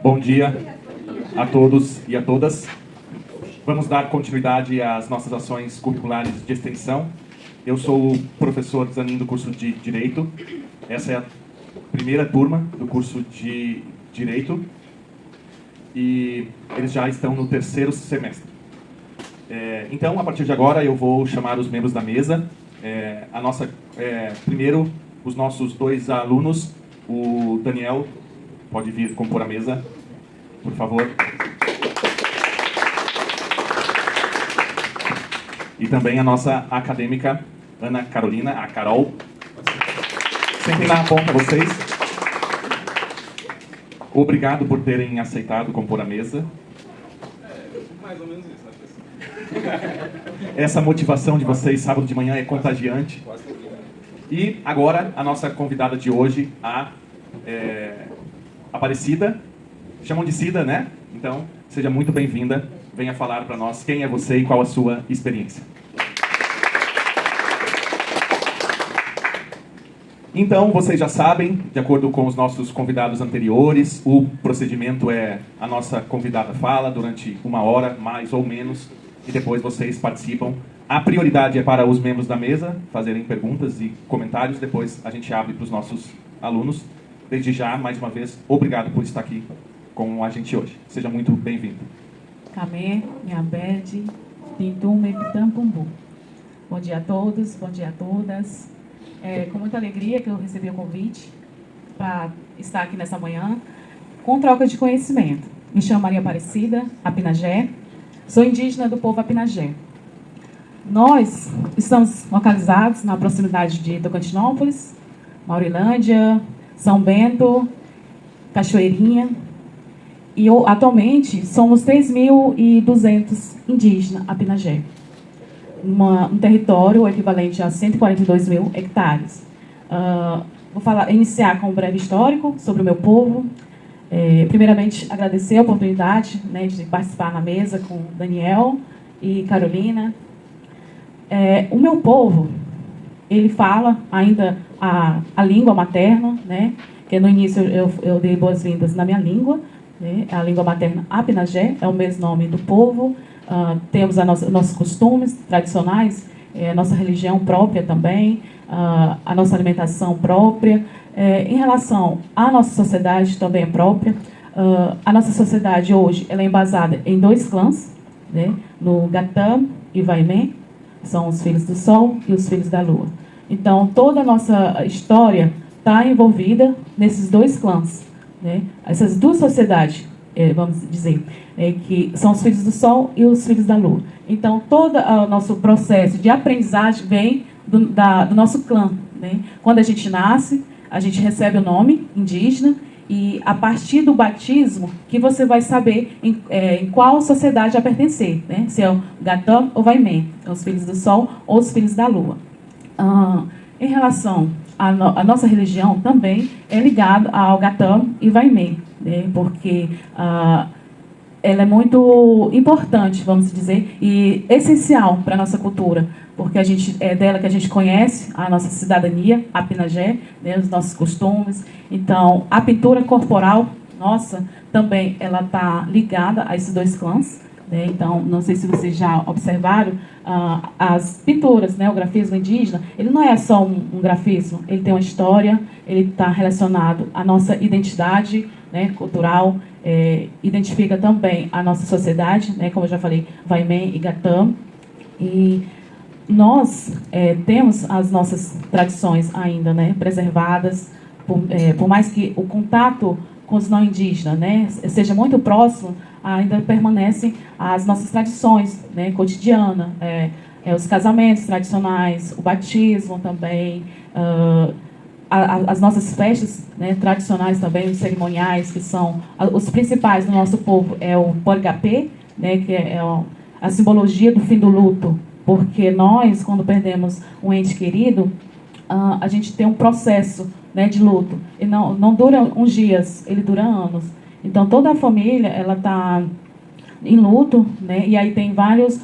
Bom dia a todos e a todas. Vamos dar continuidade às nossas ações curriculares de extensão. Eu sou o professor Zanin do curso de Direito. Essa é a primeira turma do curso de Direito e eles já estão no terceiro semestre. Então, a partir de agora, eu vou chamar os membros da mesa. Primeiro, os nossos dois alunos, o Daniel, pode vir compor a mesa, por favor. E também a nossa acadêmica, Ana Carolina, a Carol. Sentem na ponta vocês. Obrigado por terem aceitado compor a mesa. Mais ou menos isso, né? Essa motivação de vocês sábado de manhã é contagiante. E agora, a nossa convidada de hoje, a Aparecida. Chamam de Cida, né? Então, seja muito bem-vinda. Venha falar para nós quem é você e qual a sua experiência. Então, vocês já sabem, de acordo com os nossos convidados anteriores, o procedimento é a nossa convidada fala durante 1 hora, mais ou menos, e depois vocês participam. A prioridade é para os membros da mesa fazerem perguntas e comentários, depois a gente abre para os nossos alunos. Desde já, mais uma vez, obrigado por estar aqui com a gente hoje. Seja muito bem-vindo. Kamé, Minhabede, Tintum e Pitampumbu. Bom dia a todos, bom dia a todas. É com muita alegria que eu recebi o convite para estar aqui nessa manhã com troca de conhecimento. Me chamo Maria Aparecida Apinagé, sou indígena do povo Apinagé. Nós estamos localizados na proximidade de Tocantinópolis, Maurilândia, São Bento, Cachoeirinha, e atualmente somos 3.200 indígenas Apinagé. Um território equivalente a 142 mil hectares. Vou iniciar com um breve histórico sobre o meu povo. Primeiramente, agradecer a oportunidade, né, de participar na mesa com Daniel e Carolina. O meu povo, ele fala ainda a língua materna, né, que no início eu dei boas-vindas na minha língua, né, a língua materna Apinagé, é o mesmo nome do povo. Temos nossos costumes tradicionais, a nossa religião própria também, a nossa alimentação própria. Em relação à nossa sociedade também é própria. A nossa sociedade hoje ela é embasada em 2 clãs, né? No Gatã e Vaimé, são os filhos do Sol e os filhos da Lua. Então, toda a nossa história está envolvida nesses 2 clãs, né? Essas 2 sociedades, vamos dizer, que são os filhos do Sol e os filhos da Lua. Então, todo o nosso processo de aprendizagem vem do nosso clã, né? Quando a gente nasce, a gente recebe o nome indígena e, a partir do batismo, que você vai saber em qual sociedade a pertencer, né? Se é o Gatã ou Vaimé, os filhos do Sol ou os filhos da Lua. Em relação à nossa religião, também é ligada ao Gatã e Vaimé, né? Porque ela é muito importante, vamos dizer, e essencial para a nossa cultura, porque é dela que a gente conhece a nossa cidadania, a Apinagé, né, os nossos costumes. Então, a pintura corporal nossa também ela está ligada a esses 2 clãs, né? Então, não sei se vocês já observaram, as pinturas, né, o grafismo indígena, ele não é só um grafismo, ele tem uma história, ele está relacionado à nossa identidade, né, cultural, identifica também a nossa sociedade, né, como eu já falei, Vaimé e Gatã. E nós temos as nossas tradições ainda, né, preservadas, por mais que o contato com os não indígenas, né, seja muito próximo, ainda permanecem as nossas tradições, né, cotidianas, os casamentos tradicionais, o batismo também, as nossas festas, né, tradicionais também, os cerimoniais, que são os principais do nosso povo, é o Porigapé, né, que é a simbologia do fim do luto, porque nós, quando perdemos um ente querido, a gente tem um processo, né, de luto, e não dura uns dias, ele dura anos. Então, toda a família ela está em luto, né, e aí tem várias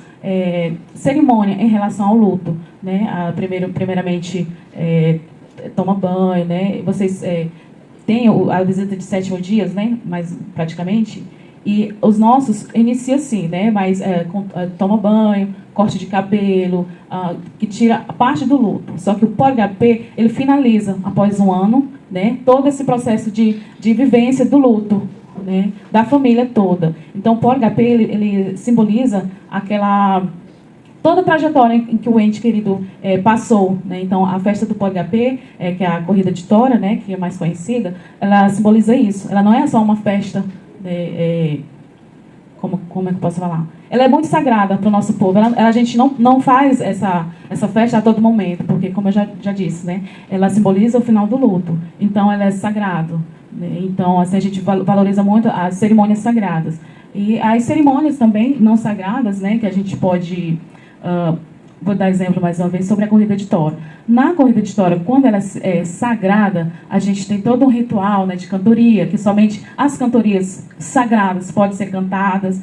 cerimônias em relação ao luto, né. Primeiramente, toma banho, né, vocês tem a visita de 7 dias, né, mas praticamente, e os nossos inicia assim, né, mas toma banho, corte de cabelo, que tira a parte do luto. Só que o pós-HP, ele finaliza após um ano, né, todo esse processo de vivência do luto, né, da família toda. Então, o pós-HP, ele simboliza toda a trajetória em que o ente querido passou, né? Então, a festa do pós-HP, que é a corrida de tora, né, que é mais conhecida, ela simboliza isso. Ela não é só uma festa, como é que eu posso falar? Ela é muito sagrada para o nosso povo. A gente não faz essa festa a todo momento, porque, como eu já disse, né, ela simboliza o final do luto. Então, ela é sagrado. Né? Então, assim, a gente valoriza muito as cerimônias sagradas. E as cerimônias também não sagradas, né, que a gente pode... vou dar exemplo mais uma vez sobre a corrida de tora. Na corrida de tora, quando ela é sagrada, a gente tem todo um ritual, né, de cantoria, que somente as cantorias sagradas podem ser cantadas.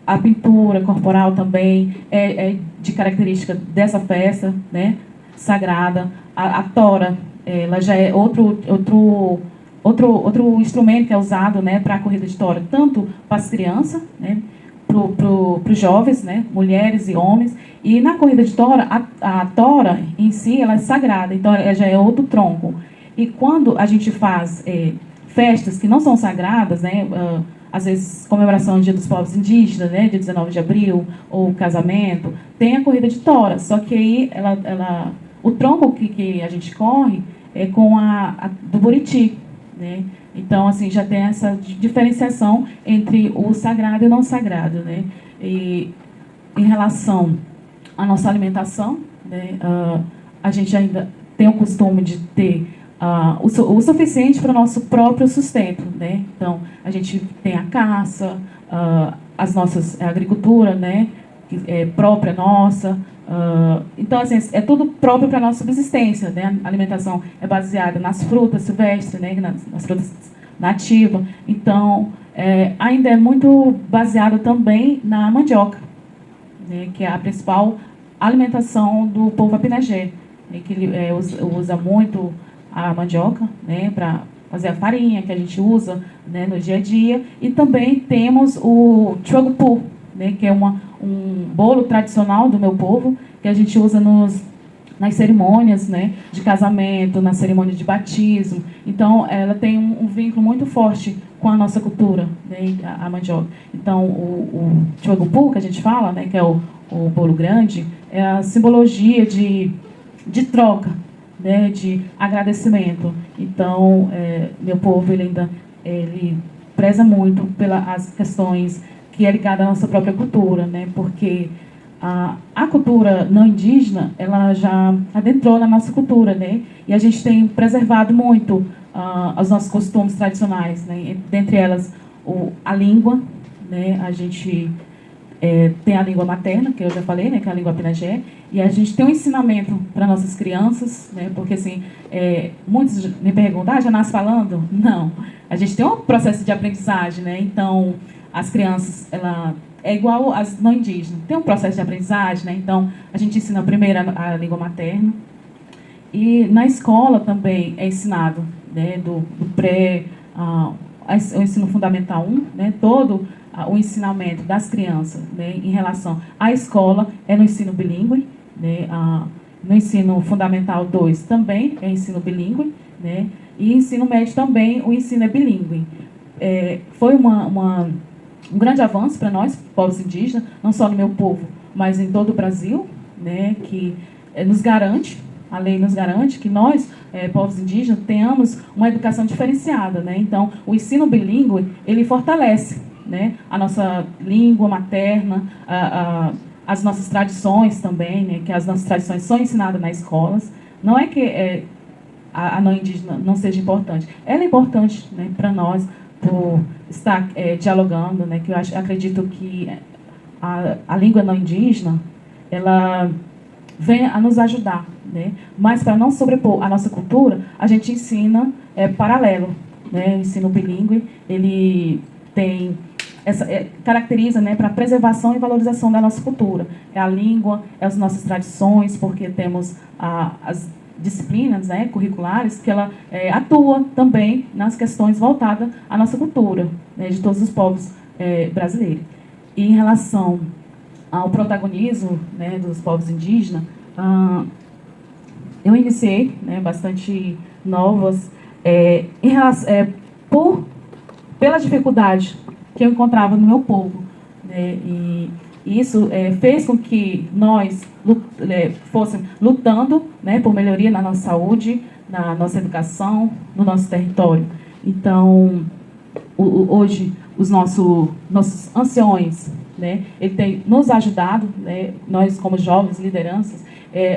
A pintura corporal também é de característica dessa festa, né, sagrada. A tora, ela já é outro instrumento que é usado, né, para a corrida de tora, tanto para as crianças, né, para os jovens, né, mulheres e homens. E na corrida de tora, a tora em si, ela é sagrada, então ela já é outro tronco. E quando a gente faz festas que não são sagradas, né, às vezes comemoração do Dia dos Povos Indígenas, né, dia 19 de abril, ou casamento, tem a corrida de tora, só que aí o tronco que a gente corre é com do Buriti, né? Então, assim, já tem essa diferenciação entre o sagrado e o não sagrado, né? E em relação à nossa alimentação, né, a gente ainda tem o costume de ter o suficiente para o nosso próprio sustento, né? Então, a gente tem a caça, a agricultura, né, que é própria nossa. Então, assim, é tudo próprio para a nossa subsistência, né? A alimentação é baseada nas frutas silvestres, né? nas frutas nativas. Então, ainda é muito baseada também na mandioca, né? Que é a principal alimentação do povo apinagé, né? Que ele usa muito a mandioca, né? Para fazer a farinha que a gente usa, né, no dia a dia. E também temos o chuagupu, né, que é um bolo tradicional do meu povo, que a gente usa nas cerimônias, né, de casamento, na cerimônia de batismo. Então, ela tem um vínculo muito forte com a nossa cultura, né, a mandioca. Então, o chuagupu, que a gente fala, né, que é o bolo grande, é a simbologia de troca, né, de agradecimento. Então, meu povo ele preza muito pelas questões que é ligada à nossa própria cultura, né? Porque a cultura não indígena, ela já adentrou na nossa cultura, né? E a gente tem preservado muito os nossos costumes tradicionais, né? Dentre elas, a língua, né? A gente tem a língua materna, que eu já falei, né? Que é a língua pinagé, e a gente tem um ensinamento para nossas crianças, né? Porque, assim, muitos me perguntam, já nasce falando? Não. A gente tem um processo de aprendizagem, né? Então, as crianças, ela é igual às não indígenas. Tem um processo de aprendizagem, né? Então, a gente ensina primeiro a língua materna. E na escola também é ensinado, né? Do pré, o ensino fundamental 1, né? Todo o ensinamento das crianças, né? Em relação à escola é no ensino bilíngue, né? No ensino fundamental 2 também é ensino bilíngue, né? E ensino médio também o ensino é bilíngue. Foi um grande avanço para nós, povos indígenas, não só no meu povo, mas em todo o Brasil, né, que a lei nos garante que nós, povos indígenas, tenhamos uma educação diferenciada, né? Então, o ensino bilíngue, ele fortalece, né, a nossa língua materna, as nossas tradições também, né, que as nossas tradições são ensinadas nas escolas. Não é que a não indígena não seja importante. Ela é importante, né, para nós, por estar dialogando, né, que eu acredito que a língua não indígena, ela vem a nos ajudar, né, mas para não sobrepor a nossa cultura, a gente ensina paralelo, né, o ensino bilíngue, ele tem caracteriza, né, para a preservação e valorização da nossa cultura. É a língua, é as nossas tradições, porque temos disciplinas, né, curriculares, que ela atua também nas questões voltadas à nossa cultura, né, de todos os povos brasileiros. E em relação ao protagonismo, né, dos povos indígenas, eu iniciei, né, bastante novas em relação, pela dificuldade que eu encontrava no meu povo, né, e isso fez com que nós fôssemos lutando, né, por melhoria na nossa saúde, na nossa educação, no nosso território. Então, hoje, os nossos anciões, né, ele tem nos ajudado, né, nós como jovens, lideranças,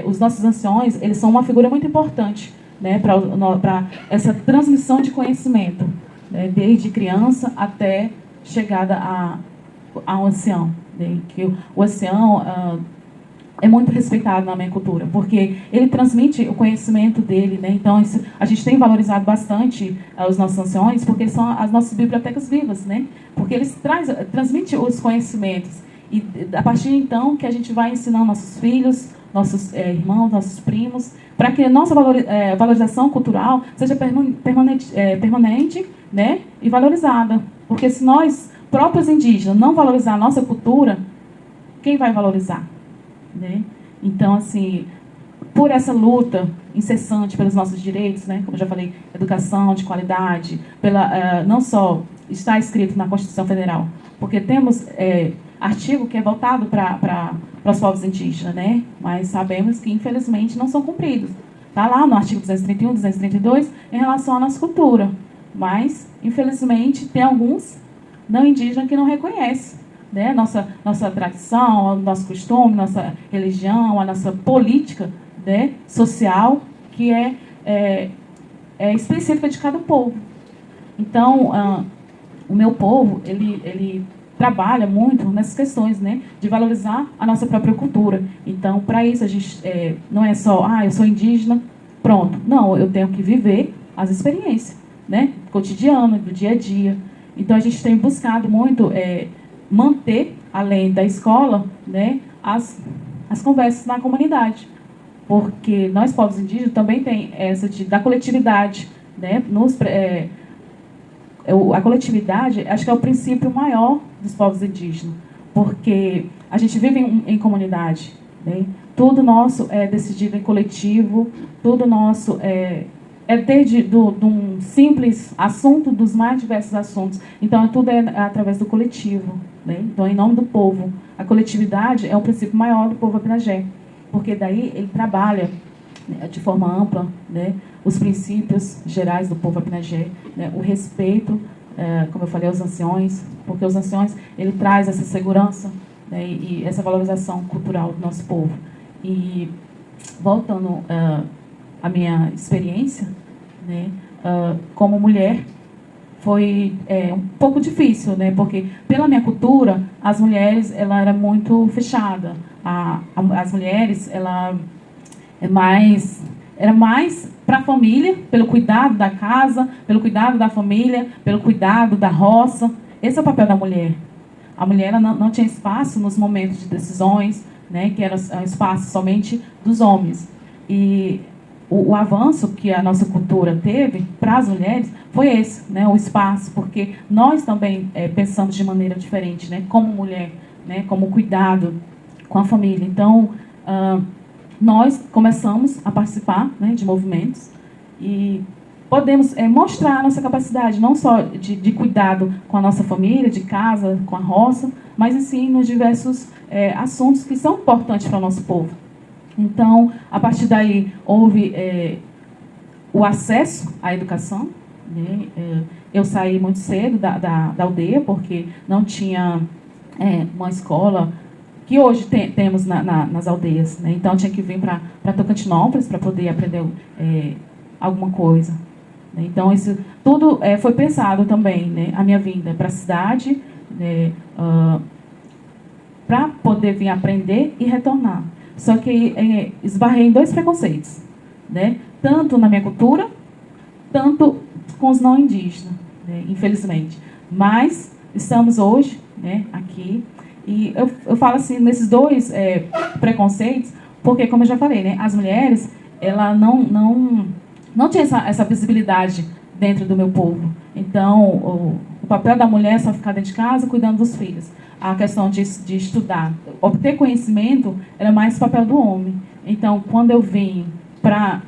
os nossos anciões, eles são uma figura muito importante, né, para essa transmissão de conhecimento, né, desde criança até chegada a um ancião, né, que o ancião é muito respeitado na minha cultura, porque ele transmite o conhecimento dele, né? Então a gente tem valorizado bastante os nossos anciões, porque são as nossas bibliotecas vivas, né? Porque eles transmitem os conhecimentos, e a partir de então que a gente vai ensinando nossos filhos, nossos irmãos, nossos primos, para que a nossa valorização cultural seja permanente, né? E valorizada, porque se nós próprios indígenas não valorizar a nossa cultura, quem vai valorizar? Né? Então, assim, por essa luta incessante pelos nossos direitos, né, como eu já falei, educação de qualidade, não só está escrito na Constituição Federal, porque temos artigo que é voltado para os povos indígenas, né, mas sabemos que, infelizmente, não são cumpridos. Está lá no artigo 231, 232, em relação à nossa cultura, mas, infelizmente, tem alguns não indígenas que não reconhecem, né, nossa tradição, nosso costume, nossa religião, a nossa política, né, social, que é específica de cada povo. Então, o meu povo, ele trabalha muito nessas questões, né, de valorizar a nossa própria cultura. Então, para isso, a gente não é só, eu sou indígena, pronto. Não, eu tenho que viver as experiências, né, cotidiano, do dia a dia. Então, a gente tem buscado muito manter, além da escola, né, as conversas na comunidade. Porque nós, povos indígenas, também tem essa da coletividade, né, a coletividade, acho que é o princípio maior dos povos indígenas, porque a gente vive em comunidade, né? Tudo nosso é decidido em coletivo, tudo nosso desde um simples assunto dos mais diversos assuntos. Então, tudo é através do coletivo, né? Então, em nome do povo. A coletividade é o princípio maior do povo apinagé, porque daí ele trabalha, né, de forma ampla, né, os princípios gerais do povo apinagé, né, o respeito, como eu falei, aos anciões, porque os anciões, ele traz essa segurança, né, e essa valorização cultural do nosso povo. E, voltando à minha experiência, né, como mulher, foi um pouco difícil, né, porque, pela minha cultura, as mulheres, ela era muito fechada. As mulheres, ela era mais para a família, pelo cuidado da casa, pelo cuidado da família, pelo cuidado da roça. Esse é o papel da mulher. A mulher ela não tinha espaço nos momentos de decisões, né, que era um espaço somente dos homens. E o avanço que a nossa cultura teve para as mulheres foi esse, né, o espaço, porque nós também pensamos de maneira diferente, né, como mulher, né, como cuidado com a família. Então, nós começamos a participar, né, de movimentos e podemos mostrar a nossa capacidade, não só de cuidado com a nossa família, de casa, com a roça, mas sim nos diversos assuntos que são importantes para o nosso povo. Então, a partir daí, houve o acesso à educação, né? Eu saí muito cedo da aldeia, porque não tinha uma escola que hoje temos nas aldeias, né? Então, eu tinha que vir para Tocantinópolis para poder aprender alguma coisa, né? Então, isso tudo foi pensado também, né? A minha vinda para a cidade, né? Para poder vir aprender e retornar. Só que esbarrei em dois preconceitos, né? Tanto na minha cultura, tanto com os não indígenas, né? Infelizmente. Mas estamos hoje, né, aqui. E eu falo assim, nesses dois preconceitos, porque, como eu já falei, né, as mulheres, ela não tinha essa visibilidade dentro do meu povo. Então, o papel da mulher é só ficar dentro de casa cuidando dos filhos. A questão de estudar, obter conhecimento, era mais o papel do homem. Então, quando eu vim para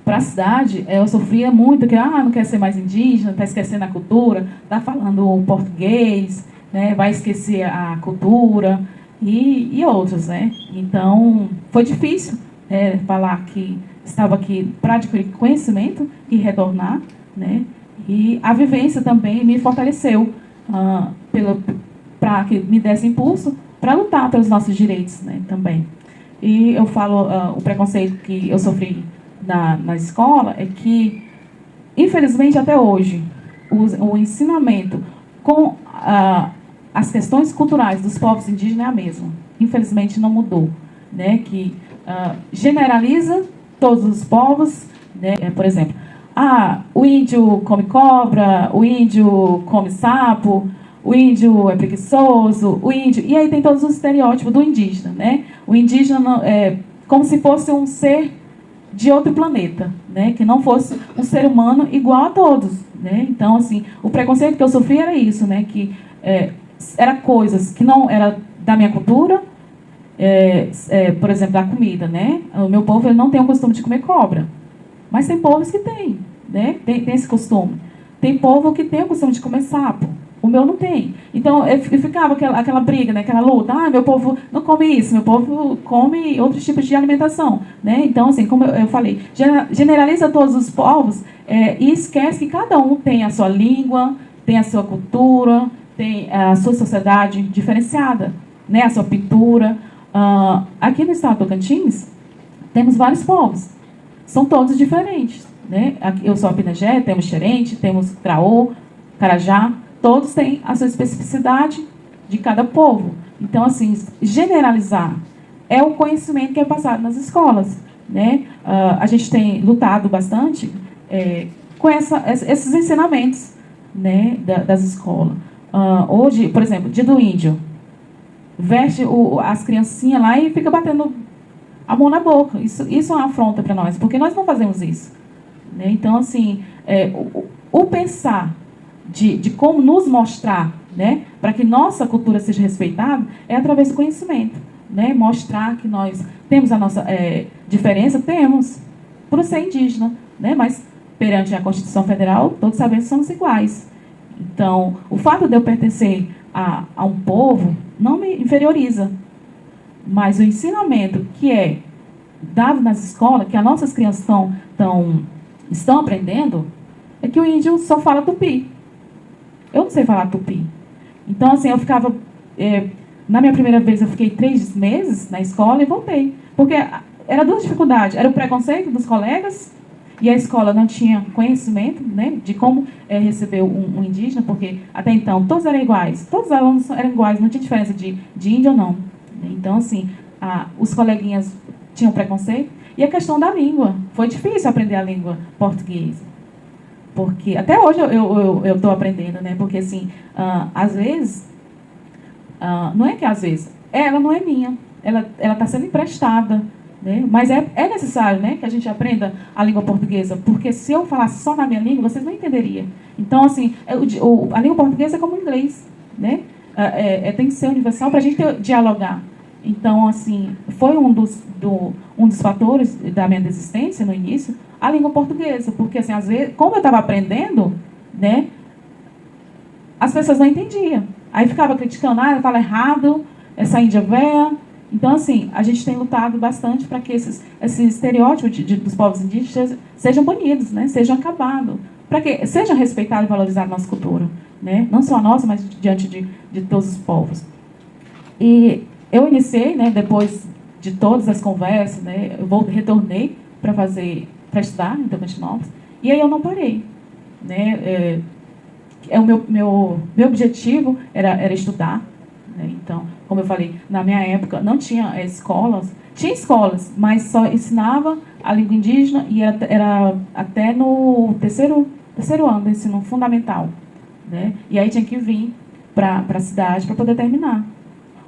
a cidade, eu sofria muito, que não quer ser mais indígena, está esquecendo a cultura, está falando o português, né, vai esquecer a cultura e outros, né? Então, foi difícil falar que estava aqui para adquirir conhecimento e retornar, né? E a vivência também me fortaleceu para que me desse impulso para lutar pelos nossos direitos, né, também. E eu falo, o preconceito que eu sofri na escola é que, infelizmente, até hoje, o ensinamento com as questões culturais dos povos indígenas é a mesma. Infelizmente, não mudou, né? Que generaliza todos os povos, né? Por exemplo, o índio come cobra, o índio come sapo, o índio é preguiçoso, o índio... E aí tem todos os estereótipos do indígena, né? O indígena é como se fosse um ser de outro planeta, né? Que não fosse um ser humano igual a todos, né? Então, assim, o preconceito que eu sofri era isso, né? Que era coisas que não era da minha cultura, por exemplo, da comida, né? O meu povo ele não tem o costume de comer cobra, mas tem povos que têm, né? Tem esse costume. Tem povo que tem o costume de comer sapo. O meu não tem. Então, eu ficava aquela briga, né? Aquela luta. Meu povo não come isso, meu povo come outros tipos de alimentação, né? Então, assim, como eu falei, generaliza todos os povos e esquece que cada um tem a sua língua, tem a sua cultura, tem a sua sociedade diferenciada, né? A sua pintura. Aqui no estado do Tocantins, temos vários povos. São todos diferentes, né? Eu sou a Pinagé, temos Xerente, temos Traô, Carajá. Todos têm a sua especificidade de cada povo. Então, assim, generalizar é o conhecimento que é passado nas escolas, né? A gente tem lutado bastante com esses ensinamentos, né, das escolas. Hoje, por exemplo, dia do índio, veste as criancinhas lá e fica batendo a mão na boca. Isso é uma afronta para nós, porque nós não fazemos isso, né? Então, assim, o pensar de como nos mostrar, né, para que nossa cultura seja respeitada, é através do conhecimento, né? Mostrar que nós temos a nossa diferença, temos, por ser indígena, né? Mas perante a Constituição Federal, todos sabemos que somos iguais. Então, o fato de eu pertencer a um povo não me inferioriza, mas o ensinamento que é dado nas escolas, que as nossas crianças estão aprendendo, é que o índio só fala tupi. Eu não sei falar tupi. Então, assim, eu ficava... na minha primeira vez, eu fiquei 3 meses na escola e voltei. Porque era duas dificuldades. Era o preconceito dos colegas, e a escola não tinha conhecimento, né, de como receber um indígena, porque até então todos eram iguais. Todos os alunos eram iguais, não tinha diferença de índio ou não. Então, assim, os coleguinhas tinham preconceito. E a questão da língua. Foi difícil aprender a língua portuguesa. Porque até hoje eu estou aprendendo, né? Porque, assim, às vezes, não é que às vezes, ela não é minha, ela está sendo emprestada, né? Mas é necessário, né, que a gente aprenda a língua portuguesa, porque se eu falasse só na minha língua, vocês não entenderiam. Então, assim, a língua portuguesa é como o inglês, né? Tem que ser universal para a gente dialogar. Então, assim, foi um dos fatores da minha desistência no início, a língua portuguesa, porque, assim, às vezes, como eu estava aprendendo, né, as pessoas não entendiam. Aí ficava criticando, ela fala errado, essa índia véia. Então, assim, a gente tem lutado bastante para que esses estereótipos dos povos indígenas sejam banidos, né, sejam acabados, para que seja respeitada e valorizada a nossa cultura, né, não só a nossa, mas diante de todos os povos. E eu iniciei, né, depois de todas as conversas, né, retornei para estudar em Tocantinópolis, e aí eu não parei, né? O meu objetivo era estudar, né? Então, como eu falei, na minha época não tinha escolas, tinha escolas, mas só ensinava a língua indígena e era até no terceiro ano do ensino fundamental, né? E aí tinha que vir para a cidade para poder terminar.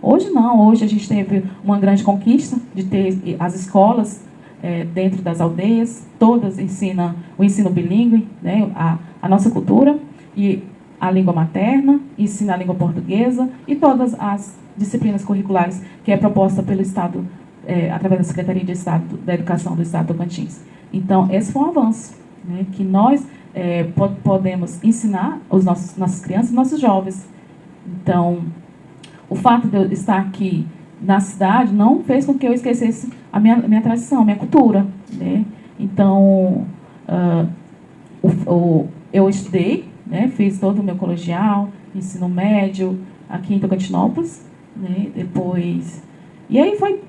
Hoje não, hoje a gente teve uma grande conquista de ter as escolas dentro das aldeias, todas ensinam o ensino bilíngue, né, a nossa cultura e a língua materna, ensina a língua portuguesa e todas as disciplinas curriculares que é proposta pelo Estado, através da Secretaria de Estado da Educação do Estado do Tocantins. Então, esse foi um avanço, né, que nós podemos ensinar os nossas crianças e nossos jovens. Então, o fato de eu estar aqui na cidade não fez com que eu esquecesse a minha tradição, a minha cultura, né? Então, eu estudei, né? Fiz todo o meu colegial, ensino médio, aqui em Tocantinópolis, né? Depois... E aí foi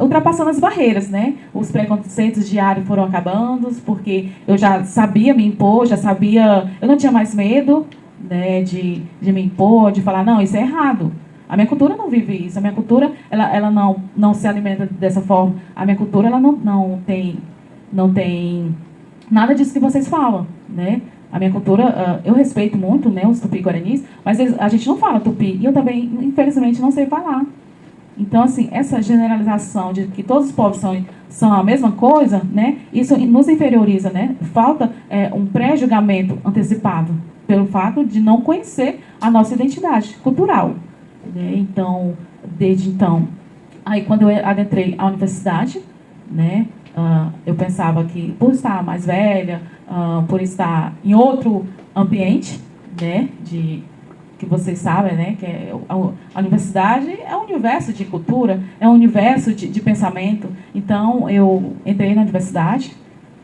ultrapassando as barreiras, né? Os preconceitos diários foram acabando, porque eu já sabia me impor, já sabia... Eu não tinha mais medo, né, de me impor, de falar, não, isso é errado. A minha cultura não vive isso. A minha cultura, ela não se alimenta dessa forma. A minha cultura, ela não tem nada disso que vocês falam, né? A minha cultura, eu respeito muito, né, os tupi-guaranis, mas a gente não fala tupi. E eu também, infelizmente, não sei falar. Então, assim, essa generalização de que todos os povos são a mesma coisa, né, isso nos inferioriza, né? Falta um pré-julgamento antecipado pelo fato de não conhecer a nossa identidade cultural. Né? Então, desde então, aí quando eu adentrei a universidade, né, eu pensava que por estar mais velha, por estar em outro ambiente, né, que vocês sabem, né, que a universidade é um universo de cultura, é um universo de pensamento. Então, eu entrei na universidade,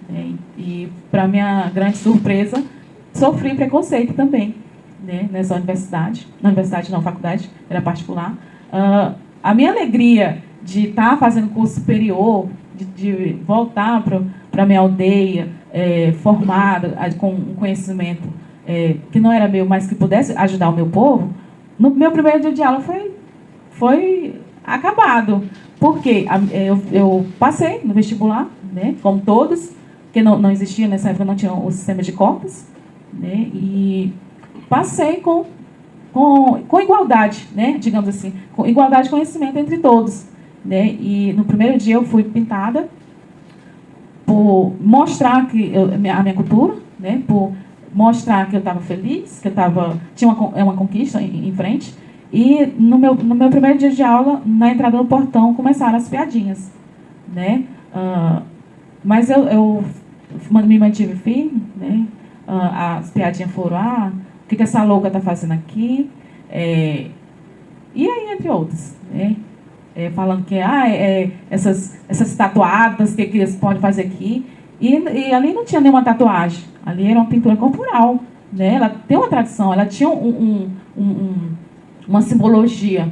né, e, para minha grande surpresa, sofri preconceito também, né, nessa universidade. Na universidade não, faculdade, era particular. A minha alegria de estar fazendo curso superior, de voltar para a minha aldeia, formada, com um conhecimento que não era meu, mas que pudesse ajudar o meu povo, no meu primeiro dia de aula foi acabado. Porque eu passei no vestibular, né, como todos, porque não existia, nessa época não tinha o sistema de cotas, né, e passei com igualdade, né, digamos assim, com igualdade de conhecimento entre todos, né, e no primeiro dia eu fui pintada por mostrar a minha cultura, né, por mostrar que eu estava feliz, que tinha uma conquista em frente, e no meu primeiro dia de aula, na entrada do portão, começaram as piadinhas, né, mas eu me mantive firme, né, as piadinhas foram, o que essa louca está fazendo aqui? E aí, entre outros, né? Falando que essas tatuadas que eles podem fazer aqui. E ali não tinha nenhuma tatuagem. Ali era uma pintura corporal. Né? Ela tem uma tradição, ela tinha uma simbologia.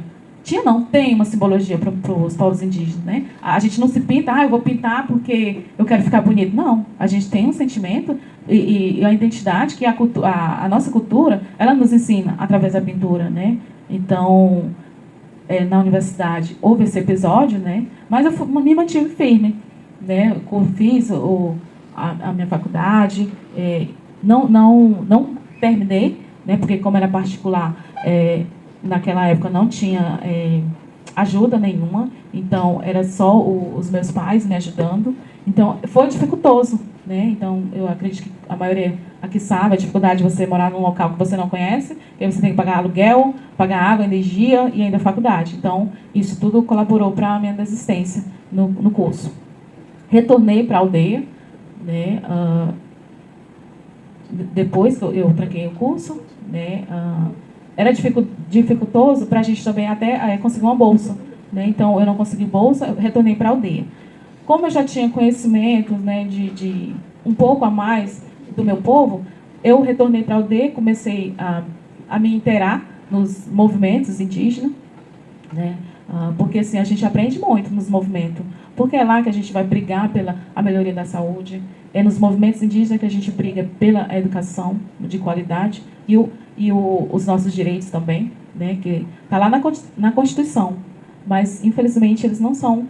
Tem uma simbologia para os povos indígenas. Né? A gente não se pinta, eu vou pintar porque eu quero ficar bonito. Não, a gente tem um sentimento e a identidade que a nossa cultura, ela nos ensina através da pintura. Né? Então, na universidade houve esse episódio, né? Mas eu me mantive firme. Né? Eu fiz a minha faculdade, não terminei, né? Porque como era particular, naquela época não tinha ajuda nenhuma, então era só os meus pais me ajudando, então foi dificultoso, né? Então eu acredito que a maioria aqui sabe a dificuldade de você morar num local que você não conhece, que você tem que pagar aluguel, pagar água, energia e ainda faculdade. Então isso tudo colaborou para a minha desistência no curso. Retornei para a aldeia, né? Depois que eu tranquei o curso, né? Era dificultoso para a gente também até conseguir uma bolsa. Né? Então, eu não consegui bolsa, eu retornei para a aldeia. Como eu já tinha conhecimentos, né, de um pouco a mais do meu povo, eu retornei para a aldeia, comecei a me inteirar nos movimentos indígenas, né? Porque assim, a gente aprende muito nos movimentos, porque é lá que a gente vai brigar pela a melhoria da saúde, é nos movimentos indígenas que a gente briga pela educação de qualidade e os nossos direitos também, né, que está lá na Constituição, mas infelizmente eles não são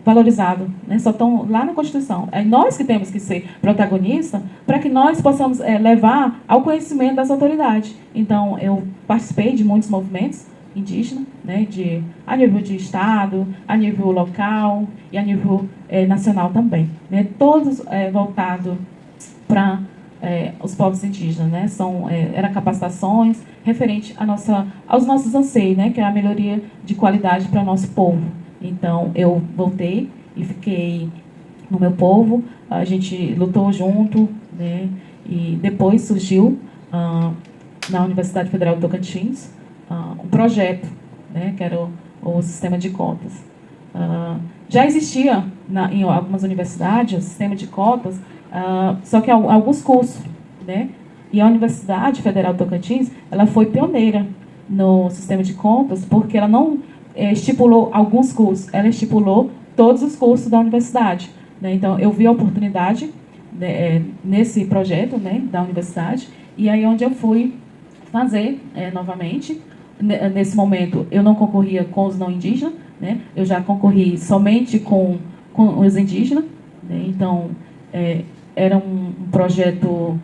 valorizados, né, só estão lá na Constituição. É nós que temos que ser protagonistas para que nós possamos levar ao conhecimento das autoridades. Então, eu participei de muitos movimentos indígenas, né, a nível de estado, a nível local e a nível nacional também, né? Todos voltados para os povos indígenas, né? Eram capacitações referente aos nossos anseios, né? Que é a melhoria de qualidade para o nosso povo. Então, eu voltei e fiquei no meu povo, a gente lutou junto, né? E depois surgiu, na Universidade Federal do Tocantins, um projeto, né? Que era o sistema de cotas. Já existia em algumas universidades o sistema de cotas, só que alguns cursos, né? E a Universidade Federal do Tocantins, ela foi pioneira no sistema de cotas, porque ela não estipulou alguns cursos, ela estipulou todos os cursos da universidade, né? Então, eu vi a oportunidade, né, nesse projeto, né, da universidade, e aí onde eu fui fazer novamente. Nesse momento, eu não concorria com os não indígenas, né? Eu já concorri somente com os indígenas, né? Então, era um projeto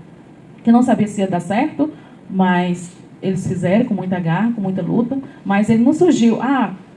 que não sabia se ia dar certo, mas eles fizeram com muita garra, com muita luta, mas ele não surgiu,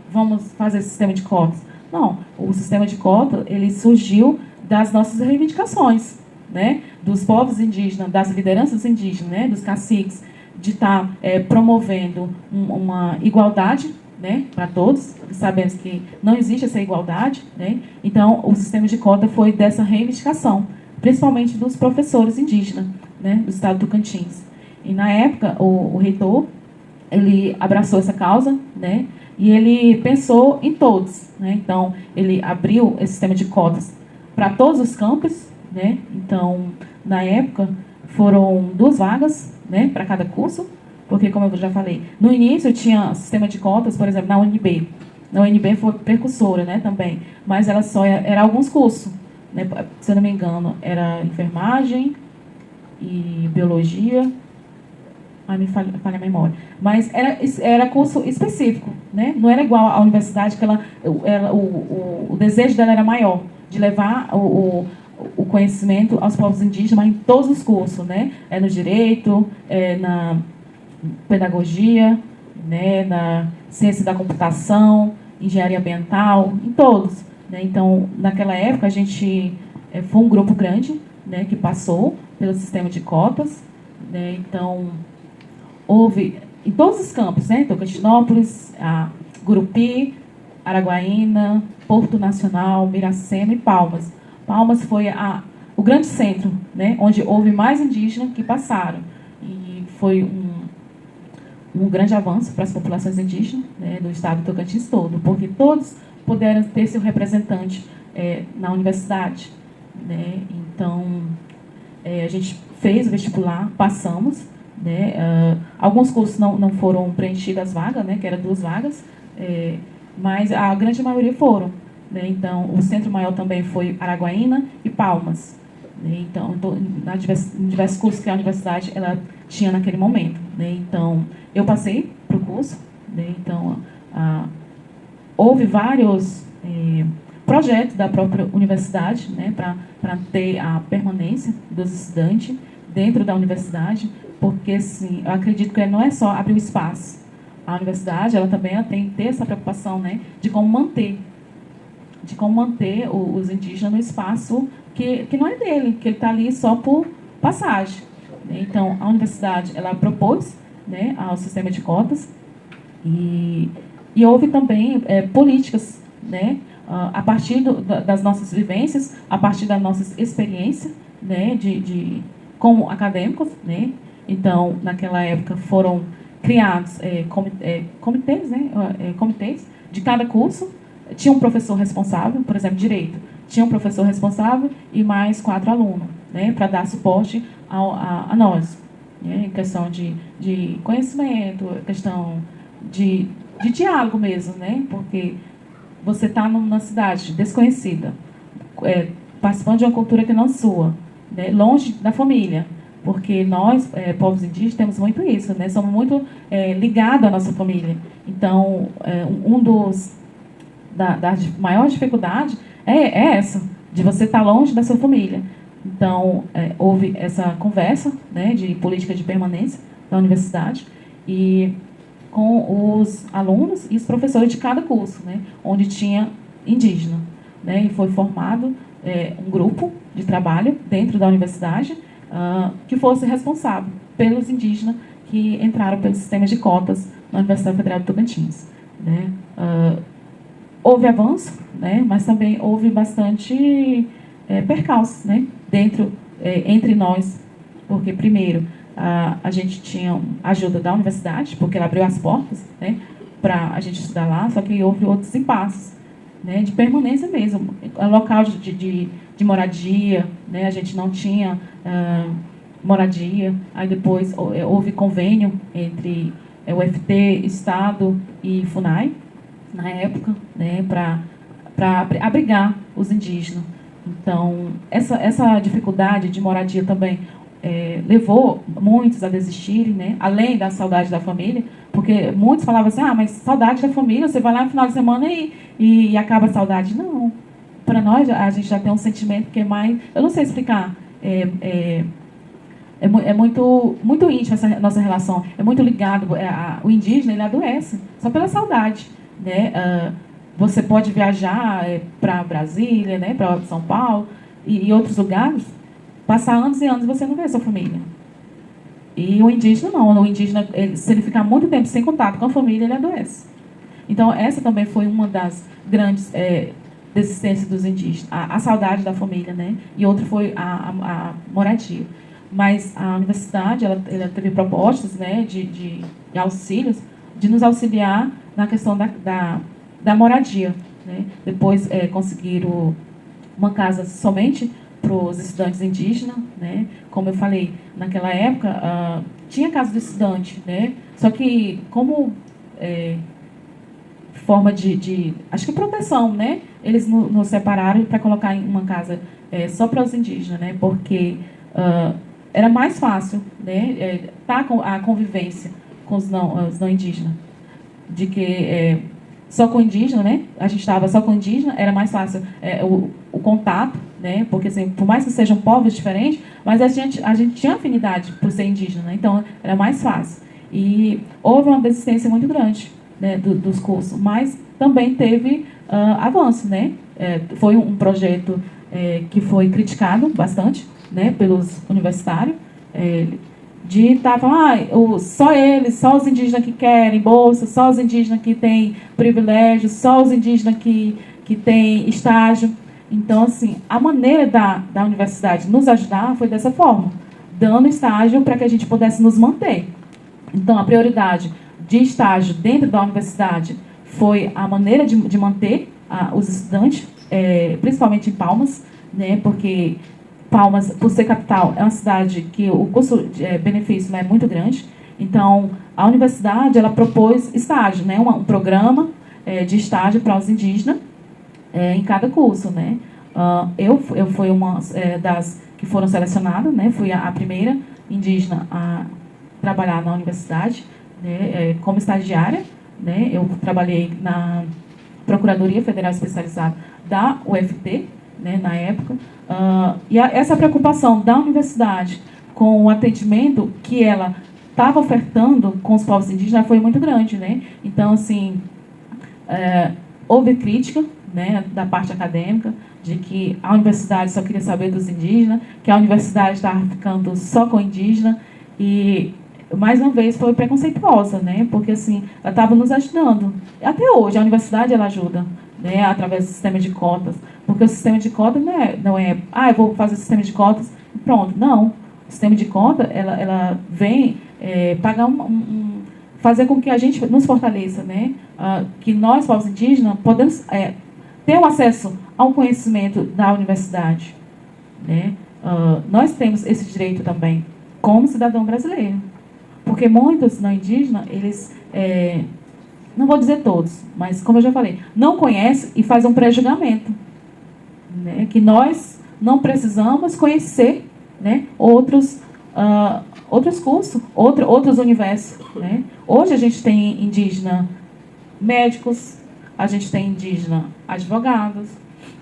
vamos fazer sistema de cotas. Não, o sistema de cotas, ele surgiu das nossas reivindicações, né? Dos povos indígenas, das lideranças indígenas, né? Dos caciques, de estar promovendo uma igualdade, né, para todos. Sabemos que não existe essa igualdade, né? Então, o sistema de cota foi dessa reivindicação, principalmente dos professores indígenas, né, do estado do Tocantins. E, na época, o reitor, ele abraçou essa causa, né, e ele pensou em todos, né? Então, ele abriu esse sistema de cotas para todos os campos, né? Então, na época, foram 2 vagas, né, para cada curso, porque, como eu já falei, no início tinha sistema de cotas, por exemplo, na UNB. Na UNB foi precursora, né, também, mas ela só era alguns cursos, né, se eu não me engano, era enfermagem e biologia, me falha a memória, mas era curso específico, né, não era igual à universidade, que o desejo dela era maior, de levar o conhecimento aos povos indígenas, mas em todos os cursos, né? No direito, na pedagogia, né? Na ciência da computação, engenharia ambiental, em todos, né? Então, naquela época, a gente foi um grupo grande, né? Que passou pelo sistema de cotas, né? Então, houve em todos os campos, né? Tocantinópolis, Gurupi, Araguaína, Porto Nacional, Miracema e Palmas. Palmas foi o grande centro, né, onde houve mais indígenas que passaram. E foi um grande avanço para as populações indígenas, né, do estado do Tocantins todo, porque todos puderam ter seu representante na universidade, né? Então, a gente fez o vestibular, passamos, né? Alguns cursos não foram preenchidas as vagas, né, que eram 2 vagas, mas a grande maioria foram. Né? Então, o centro maior também foi Araguaína e Palmas. Né? Então, em diversos cursos que a universidade ela tinha naquele momento. Né? Então, eu passei para o curso. Né? Então, houve vários projetos da própria universidade, né? Para ter a permanência dos estudantes dentro da universidade, porque, assim, eu acredito que não é só abrir o espaço. A universidade ela também tem que ter essa preocupação, né? De como manter os indígenas no espaço que não é dele, que ele está ali só por passagem. Então, a universidade ela propôs, né, ao sistema de cotas e houve também políticas, né, a partir das nossas vivências, a partir da nossa experiência, né, como acadêmicos, né. Então, naquela época foram criados comitês, né, comitês de cada curso. Tinha um professor responsável, por exemplo, direito. Tinha um professor responsável e mais 4 alunos, né, para dar suporte a nós, né, em questão de conhecimento, questão de diálogo mesmo, né, porque você está numa cidade desconhecida, participando de uma cultura que não é sua, né, longe da família, porque nós, povos indígenas, temos muito isso, né, somos muito ligados à nossa família. Então, da maior dificuldade é essa, de você estar longe da sua família. Então, houve essa conversa, né, de política de permanência da universidade e com os alunos e os professores de cada curso, né, onde tinha indígena. né, e foi formado um grupo de trabalho dentro da universidade que fosse responsável pelos indígenas que entraram pelo sistema de cotas na Universidade Federal de Tocantins, né. Houve avanço, né, mas também houve bastante percalços, né, entre nós, porque, primeiro, a gente tinha ajuda da universidade, porque ela abriu as portas, né, para a gente estudar lá, só que houve outros impasses, né, de permanência mesmo, local de moradia, né, a gente não tinha moradia, aí depois houve convênio entre o UFT, Estado e FUNAI, na época, né, para abrigar os indígenas. Então, essa dificuldade de moradia também levou muitos a desistirem, né, além da saudade da família, porque muitos falavam assim, mas saudade da família, você vai lá no final de semana e acaba a saudade. Não, para nós, a gente já tem um sentimento que é mais, eu não sei explicar, é muito íntima essa nossa relação, é muito ligado, o indígena, ele adoece, só pela saudade, né? Você pode viajar para Brasília, né, para São Paulo e outros lugares, passar anos e anos e você não vê a sua família. E o indígena não, o indígena, se ele ficar muito tempo sem contato com a família, ele adoece. Então, essa também foi uma das grandes desistências dos indígenas, a saudade da família, né? E outra foi a moradia. Mas a universidade, ela teve propostas, né, de auxílios, de nos auxiliar na questão da moradia, né? Depois conseguiram uma casa somente para os estudantes indígenas, né? Como eu falei, naquela época tinha casa do estudante, né? Só que como forma acho que proteção, né? Eles nos separaram para colocar em uma casa só para os indígenas, né? Porque era mais fácil, né? A convivência com os não indígenas, de que só com indígena, né? A gente estava só com indígena, era mais fácil o contato, né? Porque assim, por mais que sejam povos diferentes, mas a gente tinha afinidade por ser indígena, né? Então era mais fácil. E houve uma desistência muito grande, né, dos cursos, mas também teve avanço, né? Foi um projeto que foi criticado bastante, né, pelos universitários, de estar falando, só os indígenas que querem bolsa, só os indígenas que têm privilégio, só os indígenas que têm estágio. Então, assim, a maneira da universidade nos ajudar foi dessa forma, dando estágio para que a gente pudesse nos manter. Então, a prioridade de estágio dentro da universidade foi a maneira de manter os estudantes, principalmente em Palmas, né, porque Palmas, por ser capital, é uma cidade que o custo-benefício é muito grande. Então, a universidade ela propôs estágio, né, um programa de estágio para os indígenas em cada curso, né. Eu fui uma das que foram selecionadas, né, fui a primeira indígena a trabalhar na universidade, né, como estagiária, né. Eu trabalhei na Procuradoria Federal Especializada da UFT, né, na época, e essa preocupação da universidade com o atendimento que ela estava ofertando com os povos indígenas foi muito grande, né? Então, assim, houve crítica, né, da parte acadêmica, de que a universidade só queria saber dos indígenas, que a universidade estava ficando só com indígena, e mais uma vez foi preconceituosa, né? Porque assim, ela estava nos ajudando. Até hoje a universidade ela ajuda, né, através do sistema de cotas, porque o sistema de cotas não é eu vou fazer o sistema de cotas e pronto. Não, o sistema de cotas ela vem pagar fazer com que a gente nos fortaleça, né, que nós, povos indígenas, podemos ter o acesso ao conhecimento da universidade, né. Nós temos esse direito também, como cidadão brasileiro, porque muitos não indígenas, eles não vou dizer todos, mas como eu já falei, não conhecem e fazem um pré-julgamento, né, que nós não precisamos conhecer, né, outros cursos, outros universos, né. Hoje a gente tem indígena médicos, a gente tem indígena advogados,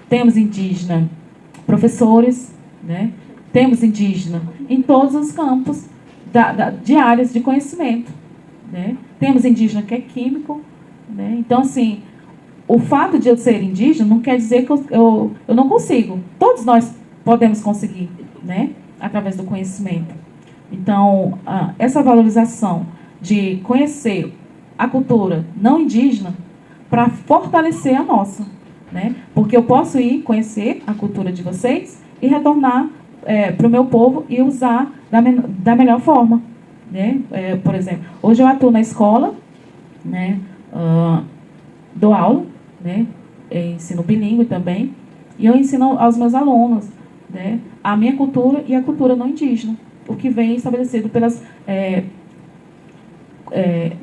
temos indígena professores, né, temos indígena em todos os campos de áreas de conhecimento, né. Temos indígena que é químico, né. Então, assim, o fato de eu ser indígena não quer dizer que eu não consigo. Todos nós podemos conseguir, né? Através do conhecimento. Então, essa valorização de conhecer a cultura não indígena para fortalecer a nossa, né? Porque eu posso ir conhecer a cultura de vocês e retornar para o meu povo e usar da melhor forma, né? Por exemplo, hoje eu atuo na escola, né? Dou aula, né? Ensino bilíngue também, e eu ensino aos meus alunos, né? A minha cultura e a cultura não indígena, o que vem estabelecido pelas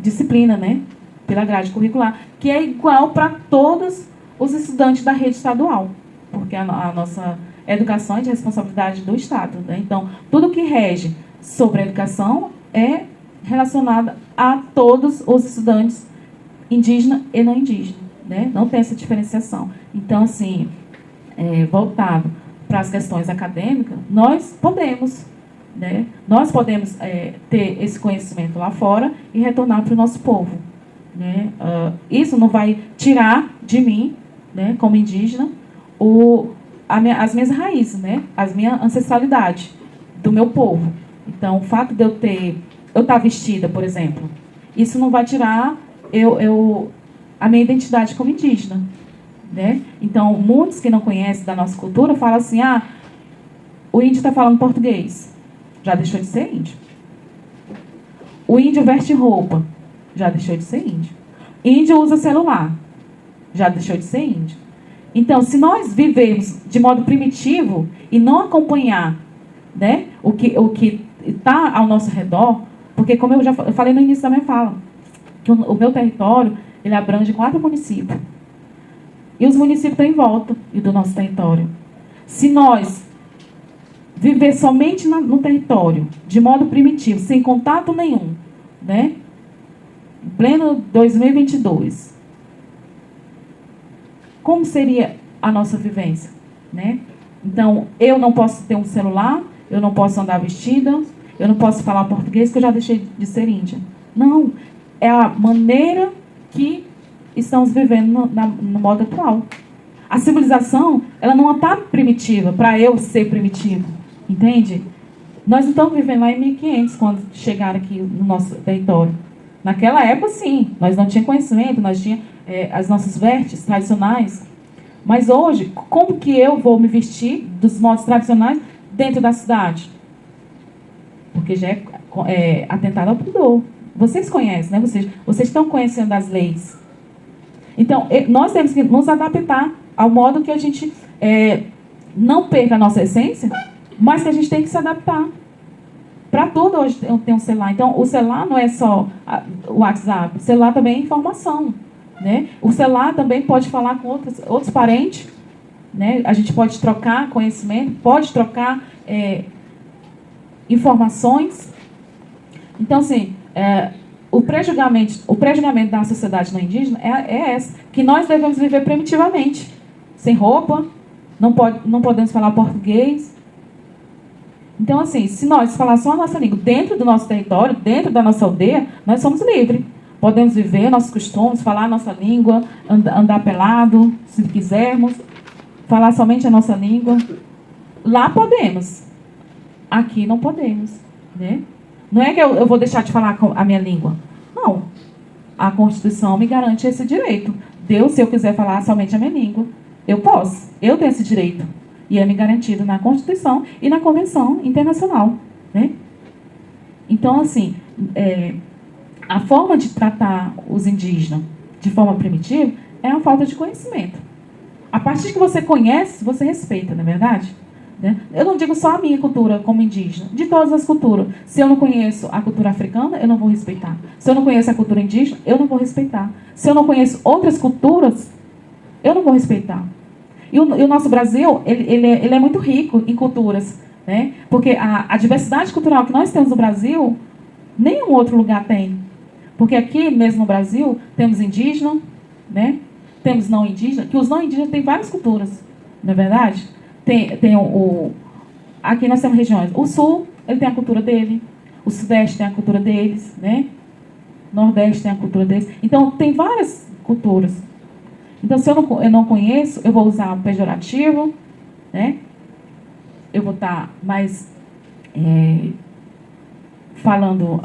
disciplina, né? Pela grade curricular, que é igual para todos os estudantes da rede estadual, porque a nossa educação é de responsabilidade do Estado, né? Então, tudo que rege sobre a educação é relacionado a todos os estudantes indígena e não indígena, né? Não tem essa diferenciação. Então, assim, voltado para as questões acadêmicas, nós podemos, né? Nós podemos ter esse conhecimento lá fora e retornar para o nosso povo, né? Isso não vai tirar de mim, né, como indígena, as minhas raízes, né? A minha ancestralidade do meu povo. Então, o fato de eu estar vestida, por exemplo, isso não vai tirar a minha identidade como indígena, né? Então, muitos que não conhecem da nossa cultura falam assim: o índio está falando português, já deixou de ser índio. O índio veste roupa, já deixou de ser índio. Índio usa celular, já deixou de ser índio. Então, se nós vivemos de modo primitivo e não acompanhar, né, o que está ao nosso redor, porque, como eu falei no início da minha fala, que o meu território, ele abrange 4 municípios. E os municípios estão em volta do nosso território. Se nós viver somente no território, de modo primitivo, sem contato nenhum, né? Em pleno 2022, como seria a nossa vivência, né? Então, eu não posso ter um celular, eu não posso andar vestida, eu não posso falar português, porque eu já deixei de ser índia. Não, é a maneira que estamos vivendo no modo atual. A civilização, ela não está primitiva para eu ser primitivo, entende? Nós não estamos vivendo lá em 1500, quando chegaram aqui no nosso território. Naquela época, sim, nós não tínhamos conhecimento, nós tínhamos as nossas vestes tradicionais. Mas hoje, como que eu vou me vestir dos modos tradicionais dentro da cidade? Porque já é atentado ao pudor. Vocês conhecem, né? Vocês estão conhecendo as leis. Então, nós temos que nos adaptar ao modo que a gente não perca a nossa essência, mas que a gente tem que se adaptar. Para tudo hoje tem um celular. Então, o celular não é só o WhatsApp. O celular também é informação, né? O celular também pode falar com outros parentes, né? A gente pode trocar conhecimento, pode trocar informações. Então, assim, o pré-julgamento da sociedade não indígena é esse, que nós devemos viver primitivamente, sem roupa, não podemos falar português. Então, assim, se nós falarmos só a nossa língua dentro do nosso território, dentro da nossa aldeia, nós somos livres. Podemos viver nossos costumes, falar a nossa língua, andar pelado, se quisermos, falar somente a nossa língua. Lá podemos. Aqui não podemos, né? Não é que eu vou deixar de falar a minha língua. Não. A Constituição me garante esse direito. Deus, se eu quiser falar somente a minha língua, eu posso. Eu tenho esse direito. E é me garantido na Constituição e na Convenção Internacional, né? Então, assim, a forma de tratar os indígenas de forma primitiva é a falta de conhecimento. A partir que você conhece, você respeita, não é verdade? Né? Eu não digo só a minha cultura como indígena, de todas as culturas. Se eu não conheço a cultura africana, eu não vou respeitar. Se eu não conheço a cultura indígena, eu não vou respeitar. Se eu não conheço outras culturas, eu não vou respeitar. E o nosso Brasil, ele é muito rico em culturas, né? Porque a diversidade cultural que nós temos no Brasil, nenhum outro lugar tem. Porque aqui mesmo no Brasil, temos indígena, né? Temos não indígena, que os não indígenas têm várias culturas, não é verdade? Aqui nós temos regiões. O Sul, ele tem a cultura dele. O Sudeste tem a cultura deles, né? O Nordeste tem a cultura deles. Então, tem várias culturas. Então, se eu não conheço, eu vou usar pejorativo, né? Eu vou estar mais falando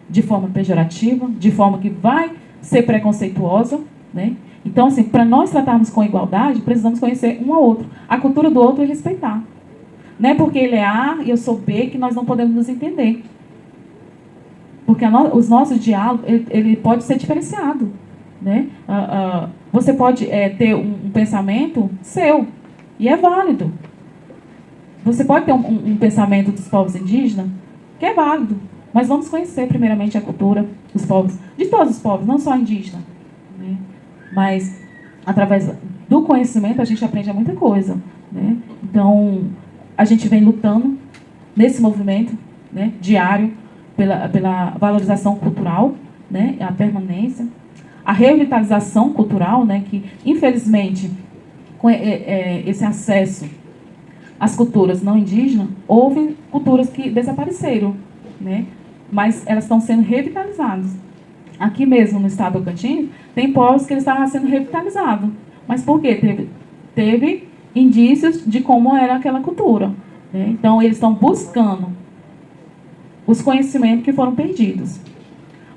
de forma pejorativa, de forma que vai ser preconceituosa, né? Então, assim, para nós tratarmos com igualdade, precisamos conhecer um ao outro, a cultura do outro e respeitar. Não é porque ele é A e eu sou B que nós não podemos nos entender. Porque os nossos diálogos, ele pode ser diferenciado, né? Você pode ter um pensamento seu, e é válido. Você pode ter um pensamento dos povos indígenas, que é válido. Mas vamos conhecer primeiramente a cultura dos povos, de todos os povos, não só indígena, né? Mas, através do conhecimento, a gente aprende muita coisa, né? Então, a gente vem lutando nesse movimento, né, diário pela valorização cultural, né, a permanência, a revitalização cultural, né, que, infelizmente, com esse acesso às culturas não indígenas, houve culturas que desapareceram, né, mas elas estão sendo revitalizadas. Aqui mesmo, no estado do Tocantins, tem povos que eles estavam sendo revitalizados. Mas por quê? Teve indícios de como era aquela cultura, né? Então, eles estão buscando os conhecimentos que foram perdidos.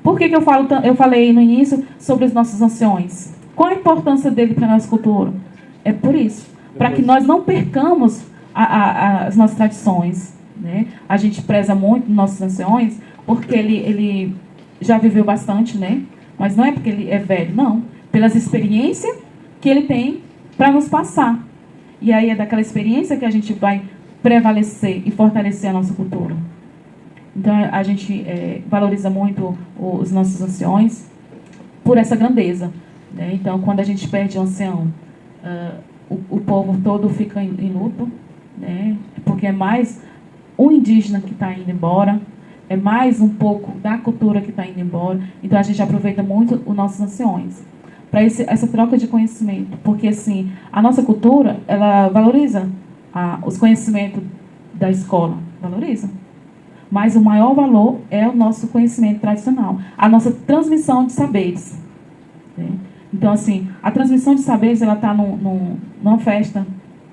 Por que eu falei no início sobre os nossos anciões? Qual a importância dele para a nossa cultura? É por isso, para que nós não percamos as nossas tradições, né? A gente preza muito nos nossos anciões, porque ele já viveu bastante, né? Mas não é porque ele é velho, não. Pelas experiências que ele tem para nos passar. E aí é daquela experiência que a gente vai prevalecer e fortalecer a nossa cultura. Então, a gente valoriza muito os nossos anciões por essa grandeza, né? Então, quando a gente perde um ancião, o povo todo fica em luto, né? Porque é mais um indígena que está indo embora, é mais um pouco da cultura que está indo embora. Então, a gente aproveita muito os nossos anciões para essa troca de conhecimento. Porque, assim, a nossa cultura, ela valoriza os conhecimentos da escola. Valoriza. Mas o maior valor é o nosso conhecimento tradicional. A nossa transmissão de saberes, né? Então, assim, a transmissão de saberes, ela está numa festa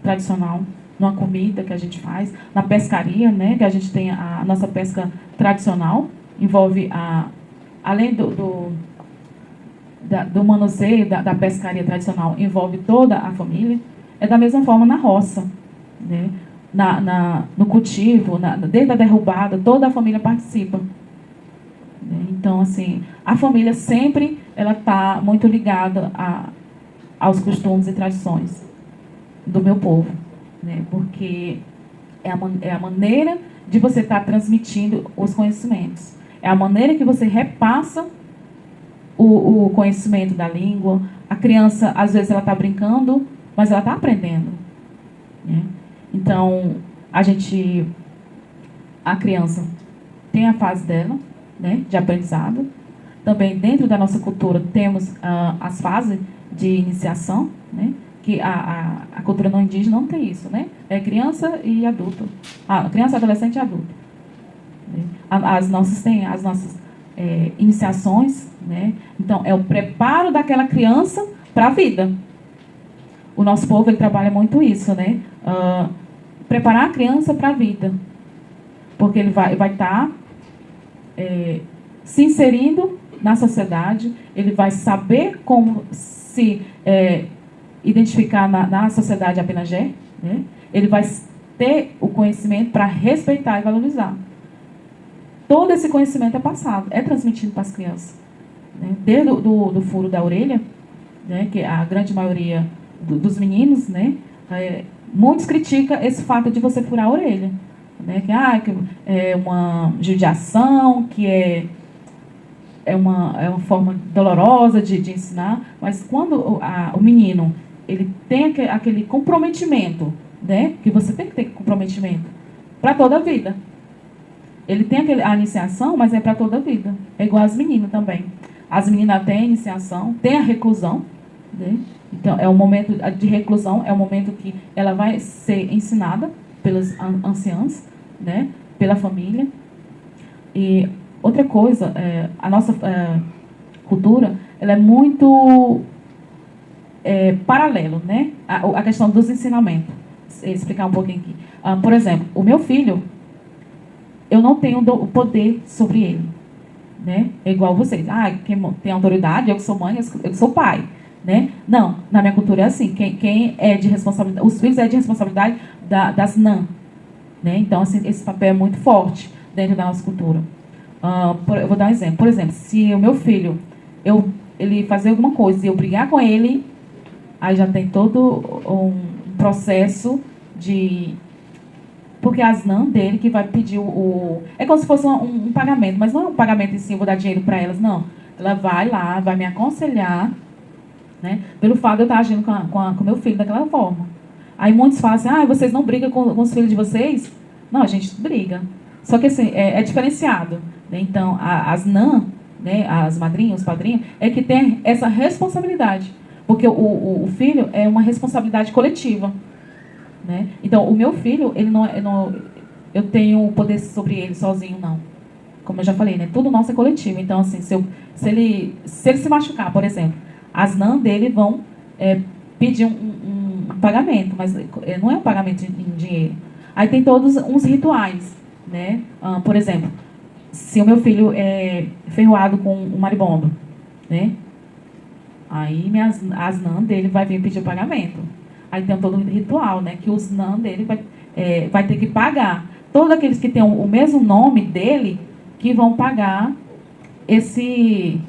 tradicional, numa comida que a gente faz, na pescaria, né, que a gente tem a nossa pesca tradicional, envolve, além do manuseio da pescaria tradicional, envolve toda a família. É da mesma forma na roça, né, no cultivo, desde a derrubada, toda a família participa. Então, assim, a família sempre ela está muito ligada aos costumes e tradições do meu povo, né? Porque é a maneira de você estar transmitindo os conhecimentos. É a maneira que você repassa o conhecimento da língua. A criança, às vezes, ela está brincando, mas ela está aprendendo, né? Então, a criança tem a fase dela, né, de aprendizado. Também, dentro da nossa cultura, temos as fases de iniciação, né? Que a cultura não indígena não tem isso, né? É criança e adulto. Criança, adolescente e adulto. Né? As nossas iniciações, né? Então, é o preparo daquela criança para a vida. O nosso povo, ele trabalha muito isso, né? Preparar a criança para a vida. Porque ele vai estar se inserindo na sociedade, ele vai saber como se identificar na sociedade Apenagé, né? Ele vai ter o conhecimento para respeitar e valorizar. Todo esse conhecimento é passado, é transmitido para as crianças, né? Desde do furo da orelha, né? Que a grande maioria dos meninos, né? Muitos criticam esse fato de você furar a orelha, né? Que é uma judiação, que é uma forma dolorosa de ensinar, mas quando o menino ele tem aquele comprometimento, né? Que você tem que ter comprometimento para toda a vida. Ele tem a iniciação, mas é para toda a vida. É igual as meninas também. As meninas têm a iniciação, têm a reclusão, né? Então, é o momento de reclusão, é o momento que ela vai ser ensinada pelos anciãos, né? Pela família. E outra coisa, a nossa cultura, ela é muito paralelo, né? A questão dos ensinamentos. Explicar um pouquinho aqui. Por exemplo, o meu filho, eu não tenho o poder sobre ele, né? É igual vocês. Quem tem autoridade, eu que sou mãe, eu que sou pai, né? Não, na minha cultura é assim. Quem é de responsabilidade, os filhos é de responsabilidade das NAN, né? Então, assim, esse papel é muito forte dentro da nossa cultura. Eu vou dar um exemplo. Por exemplo, se o meu filho, ele fazer alguma coisa e eu brigar com ele, aí já tem todo um processo de... Porque as NAN dele que vai pedir é como se fosse um pagamento, mas não é um pagamento em si, eu vou dar dinheiro para elas, não. Ela vai lá, vai me aconselhar, né? Pelo fato de eu estar agindo com meu filho daquela forma. Aí muitos falam assim, vocês não brigam com os filhos de vocês? Não, a gente briga. Só que assim, é diferenciado, né? Então, as NAN, né, as madrinhas, os padrinhos, é que tem essa responsabilidade. Porque o filho é uma responsabilidade coletiva, né? Então, o meu filho, eu tenho poder sobre ele sozinho, não. Como eu já falei, né? Tudo nosso é coletivo. Então, assim, se ele se machucar, por exemplo, as NAN dele vão pedir um pagamento, mas não é um pagamento em dinheiro. Aí tem todos uns rituais, né? Por exemplo, se o meu filho é ferroado com um maribondo, né? Aí as NAN dele vai vir pedir o pagamento. Aí tem todo um ritual, né? Que os NAN dele vai ter que pagar. Todos aqueles que têm o mesmo nome dele que vão pagar esse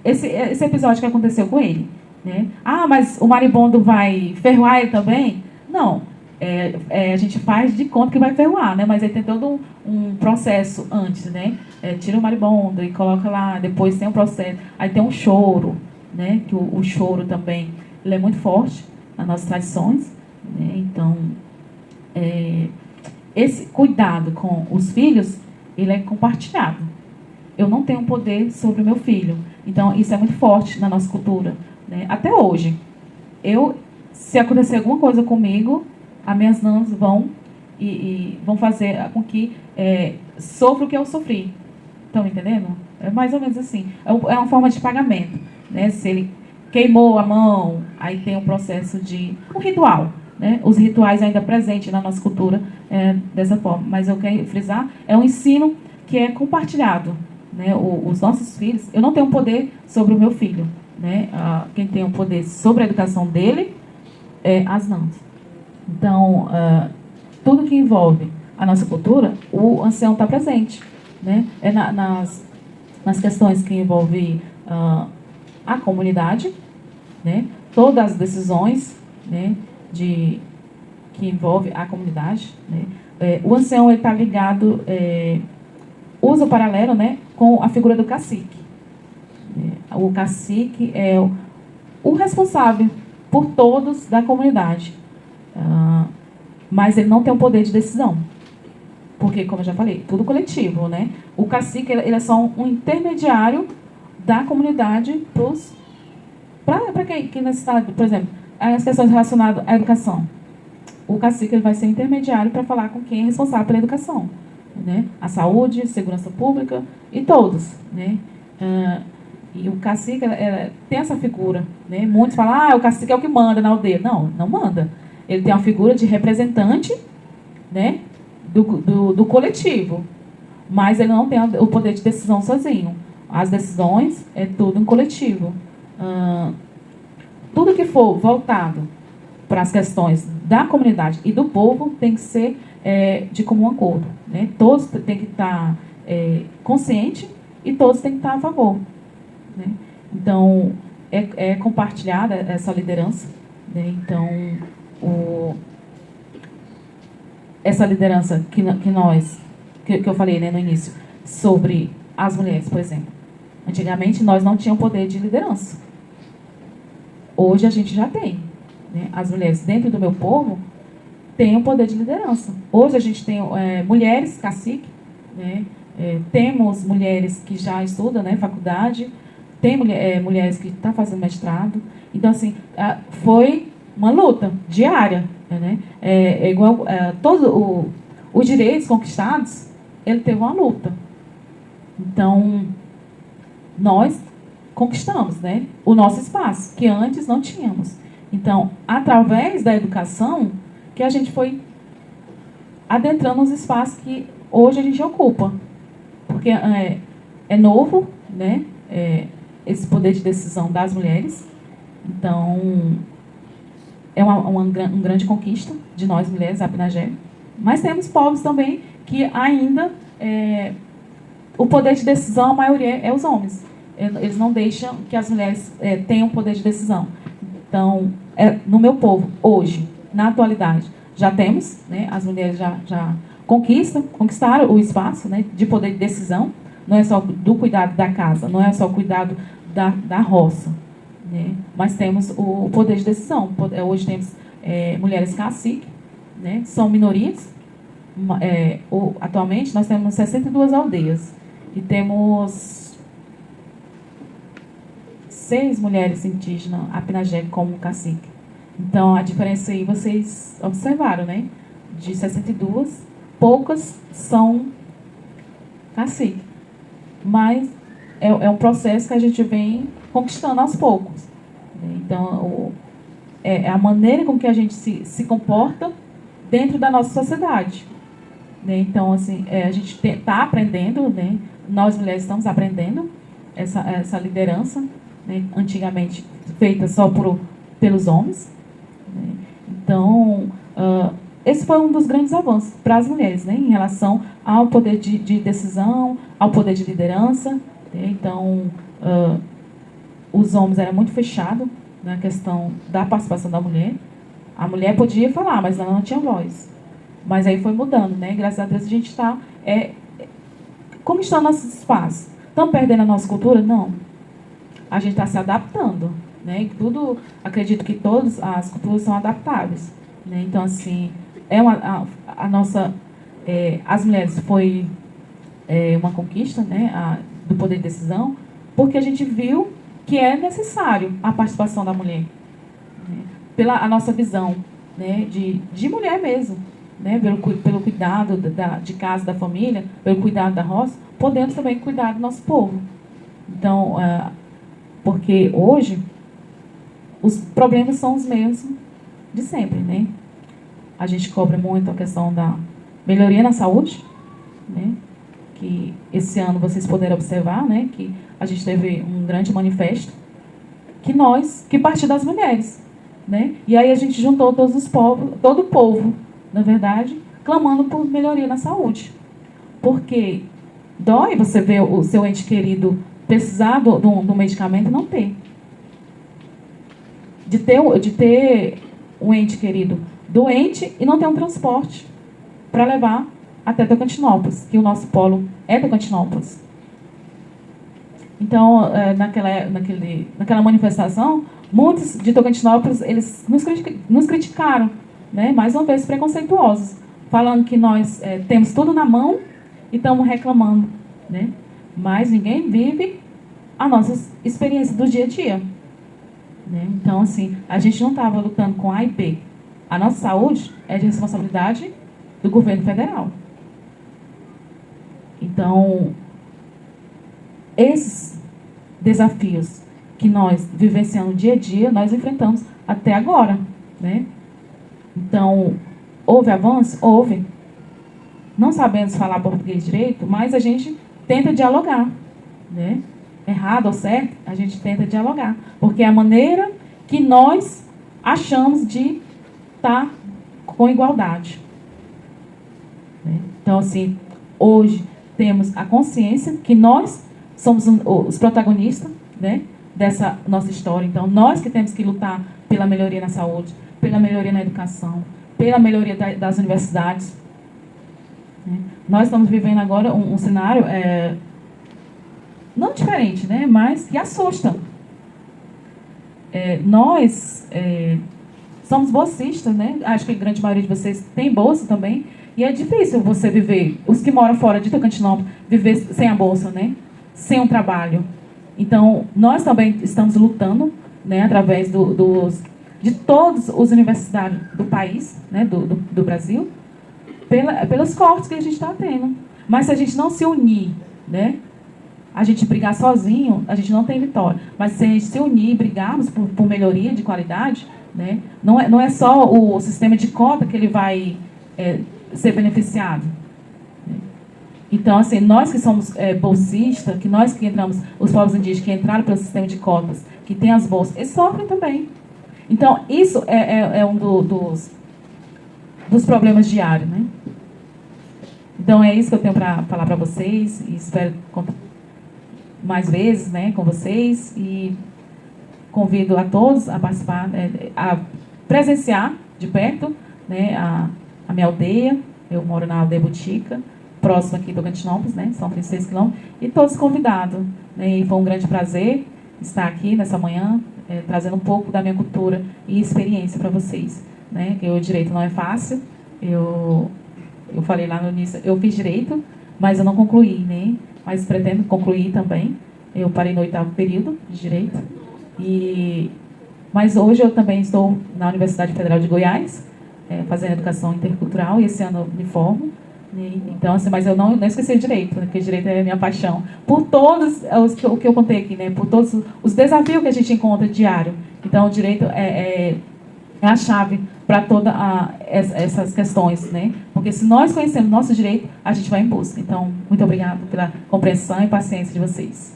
episódio que aconteceu com ele, né? Mas o maribondo vai ferroar ele também? Não. A gente faz de conta que vai ferroar, né? Mas aí tem todo um processo antes, né? Tira o maribondo e coloca lá, depois tem um processo. Aí tem um choro, né? Que o choro também ele é muito forte nas nossas tradições, né? Então, esse cuidado com os filhos, ele é compartilhado. Eu não tenho poder sobre o meu filho. Então, isso é muito forte na nossa cultura, né? Até hoje. Se acontecer alguma coisa comigo, as minhas NANs vão fazer com que sofra o que eu sofri. Estão entendendo? É mais ou menos assim. É uma forma de pagamento, né? Se ele queimou a mão, aí tem um processo de... um ritual, né? Os rituais ainda presentes na nossa cultura dessa forma. Mas eu quero frisar, é um ensino que é compartilhado, né? Os nossos filhos... Eu não tenho poder sobre o meu filho, né? Quem tem o poder sobre a educação dele é as NANs. Então, tudo que envolve a nossa cultura, o ancião está presente, né? Nas questões que envolvem a comunidade, né? Todas as decisões, né? Que envolve a comunidade, né? O ancião está ligado, usa o paralelo, né? Com a figura do cacique. O cacique é o responsável por todos da comunidade. Mas ele não tem o poder de decisão. Porque, como eu já falei, tudo coletivo, né? O cacique ele é só um intermediário da comunidade para quem necessita, por exemplo, as questões relacionadas à educação. O cacique ele vai ser intermediário para falar com quem é responsável pela educação, né? A saúde, segurança pública e todos, né? E o cacique tem essa figura, né? Muitos falam, o cacique é o que manda na aldeia. Não, não manda. Ele tem uma figura de representante, né? Do coletivo. Mas ele não tem o poder de decisão sozinho. As decisões é tudo em coletivo. Tudo que for voltado para as questões da comunidade e do povo tem que ser de comum acordo, né? Todos têm que estar conscientes e todos têm que estar a favor, né? Então, é compartilhada essa liderança, né? Então, essa liderança que eu falei, né, no início, sobre as mulheres, por exemplo. Antigamente, nós não tínhamos poder de liderança. Hoje, a gente já tem, né? As mulheres dentro do meu povo têm o poder de liderança. Hoje, a gente tem mulheres cacique, né? Temos mulheres que já estudam, né, faculdade, tem mulheres que estão fazendo mestrado. Então, assim, foi uma luta diária, né? Igual todos os direitos conquistados, ele teve uma luta. Então, nós conquistamos, né, o nosso espaço, que antes não tínhamos. Então, através da educação, que a gente foi adentrando os espaços que hoje a gente ocupa. Porque é novo, né? Esse poder de decisão das mulheres. Então, é uma grande conquista de nós mulheres, a Pinagé. Mas temos povos também que ainda o poder de decisão, a maioria é os homens. Eles não deixam que as mulheres tenham poder de decisão. Então, no meu povo, hoje, na atualidade, já temos, né, as mulheres já conquistaram o espaço, né, de poder de decisão. Não é só do cuidado da casa, não é só o cuidado da roça, né, mas temos o poder de decisão. Hoje temos mulheres cacique, né, são minorias. Atualmente, nós temos 62 aldeias e temos 6 mulheres indígenas, a Pinagé como cacique. Então, a diferença aí vocês observaram, né? De 62, poucas são cacique. Mas é um processo que a gente vem conquistando aos poucos. Então, é a maneira com que a gente se comporta dentro da nossa sociedade. Então, assim, a gente está aprendendo, né? Nós mulheres estamos aprendendo essa liderança, né? Antigamente feita só pelos homens. Então, esse foi um dos grandes avanços para as mulheres, né, em relação ao poder de decisão, ao poder de liderança. Né? Então, os homens eram muito fechados na questão da participação da mulher. A mulher podia falar, mas ela não tinha voz. Mas aí foi mudando, né? Graças a Deus a gente está conquistando nossos espaços. Estamos perdendo a nossa cultura? Não. A gente está se adaptando. Né? Tudo, acredito que todas as culturas são adaptáveis. Né? Então, assim, a nossa... as mulheres foi uma conquista, né? Do poder de decisão, porque a gente viu que é necessário a participação da mulher. Né? Pela a nossa visão, né? de mulher mesmo. Né? Pelo cuidado de casa, da família, pelo cuidado da roça, podemos também cuidar do nosso povo. Então, porque hoje os problemas são os mesmos de sempre, né? A gente cobra muito a questão da melhoria na saúde, né? Que esse ano vocês puderam observar, né? Que a gente teve um grande manifesto que partiu das mulheres, né? E aí a gente juntou todos os povos, todo o povo, na verdade, clamando por melhoria na saúde, porque dói você ver o seu ente querido precisar do medicamento e não ter. De ter um ente querido doente e não ter um transporte para levar até Tocantinópolis, que o nosso polo é Tocantinópolis. Então, naquela manifestação, muitos de Tocantinópolis, eles nos criticaram, né? Mais uma vez preconceituosos, falando que nós temos tudo na mão e estamos reclamando, né? Mas ninguém vive a nossa experiência do dia a dia. Né? Então, assim, a gente não estava lutando com A e B. A nossa saúde é de responsabilidade do governo federal. Então, esses desafios que nós vivenciamos dia a dia, nós enfrentamos até agora. Né? Então, houve avanço? Houve. Não sabemos falar português direito, mas a gente tenta dialogar. Né? Errado ou certo, a gente tenta dialogar. Porque é a maneira que nós achamos de estar com igualdade. Então, assim, hoje temos a consciência que nós somos os protagonistas, né, dessa nossa história. Então, nós que temos que lutar pela melhoria na saúde, pela melhoria na educação, pela melhoria das universidades. Né? Nós estamos vivendo agora um cenário... não diferente, né? Mas que assusta. Nós somos bolsistas, né? Acho que a grande maioria de vocês tem bolsa também. E é difícil você viver, os que moram fora de Tocantinópolis, viver sem a bolsa, né? Sem um trabalho. Então, nós também estamos lutando, né? Através de todas as universidades do país, né? Do Brasil, pelos cortes que a gente está tendo. Mas se a gente não se unir, né? A gente brigar sozinho, a gente não tem vitória. Mas se a gente se unir e brigarmos por melhoria de qualidade, né? Não é só o sistema de cota que ele vai ser beneficiado. Então, assim, nós que somos bolsistas, que nós que entramos, os povos indígenas que entraram pelo sistema de cotas, que tem as bolsas, eles sofrem também. Então, isso é um dos problemas diários, né? Então, é isso que eu tenho para falar para vocês, e espero contar mais vezes, né, com vocês, e convido a todos a participar, a presenciar de perto, né, a minha aldeia. Eu moro na aldeia Botica, próximo aqui do Tocantinópolis, né, são 36 quilômetros, e todos convidados, né, e foi um grande prazer estar aqui nessa manhã, trazendo um pouco da minha cultura e experiência para vocês, né, que o direito não é fácil. Eu falei lá no início, eu fiz direito, mas eu não concluí, né, mas pretendo concluir também. Eu parei no 8º período de direito, mas hoje eu também estou na Universidade Federal de Goiás, fazendo educação intercultural, e esse ano me formo. Então, assim, mas eu não esqueci o direito, né, porque direito é a minha paixão. Por todos o que eu contei aqui, né, por todos os desafios que a gente encontra diário. Então, o direito é a chave para todas essas questões, né? Porque se nós conhecemos nosso direito, a gente vai em busca. Então, muito obrigada pela compreensão e paciência de vocês.